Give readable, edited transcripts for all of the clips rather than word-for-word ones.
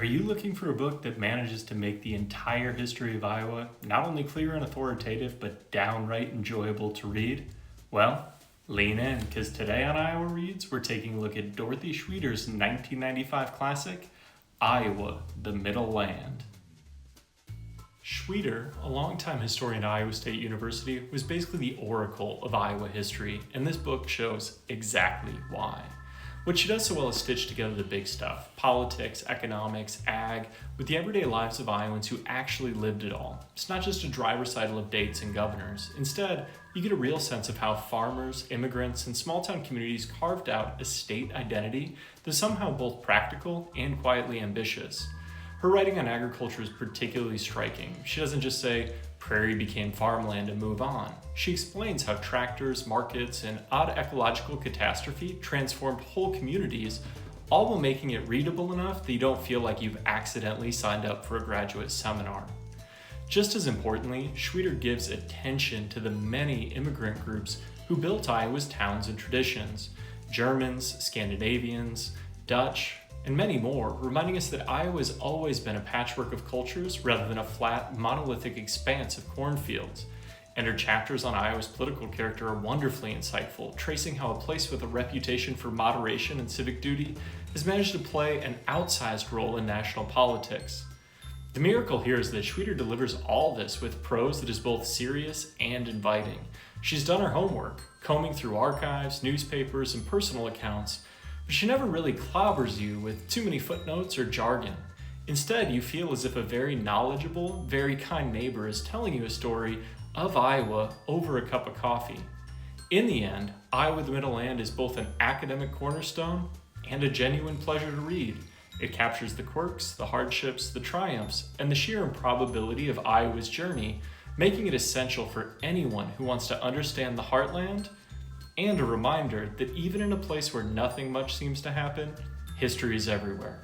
Are you looking for a book that manages to make the entire history of Iowa not only clear and authoritative, but downright enjoyable to read? Well, lean in, because today on Iowa Reads, we're taking a look at Dorothy Schwieder's 1995 classic, Iowa, the Middle Land. Schwieder, a longtime historian at Iowa State University, was basically the oracle of Iowa history, and this book shows exactly why. What she does so well is stitch together the big stuff, politics, economics, ag, with the everyday lives of Iowans who actually lived it all. It's not just a dry recital of dates and governors. Instead, you get a real sense of how farmers, immigrants, and small-town communities carved out a state identity that's somehow both practical and quietly ambitious. Her writing on agriculture is particularly striking. She doesn't just say, prairie became farmland and move on. She explains how tractors, markets, and odd ecological catastrophe transformed whole communities, all while making it readable enough that you don't feel like you've accidentally signed up for a graduate seminar. Just as importantly, Schwieder gives attention to the many immigrant groups who built Iowa's towns and traditions: Germans, Scandinavians, Dutch, and many more, reminding us that Iowa has always been a patchwork of cultures rather than a flat, monolithic expanse of cornfields. And her chapters on Iowa's political character are wonderfully insightful, tracing how a place with a reputation for moderation and civic duty has managed to play an outsized role in national politics. The miracle here is that Schwieder delivers all this with prose that is both serious and inviting. She's done her homework, combing through archives, newspapers, and personal accounts, but she never really clobbers you with too many footnotes or jargon. Instead, you feel as if a very knowledgeable, very kind neighbor is telling you a story of Iowa over a cup of coffee. In the end, Iowa the Middle Land is both an academic cornerstone and a genuine pleasure to read. It captures the quirks, the hardships, the triumphs, and the sheer improbability of Iowa's journey, making it essential for anyone who wants to understand the heartland, and a reminder that even in a place where nothing much seems to happen, history is everywhere.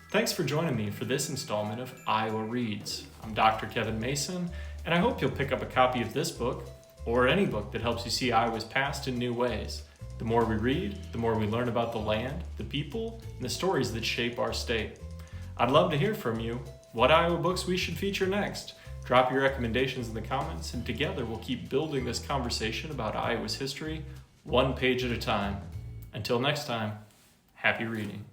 Thanks for joining me for this installment of Iowa Reads. I'm Dr. Kevin Mason, and I hope you'll pick up a copy of this book, or any book that helps you see Iowa's past in new ways. The more we read, the more we learn about the land, the people, and the stories that shape our state. I'd love to hear from you. What Iowa books we should feature next? Drop your recommendations in the comments, and together we'll keep building this conversation about Iowa's history, one page at a time. Until next time, happy reading.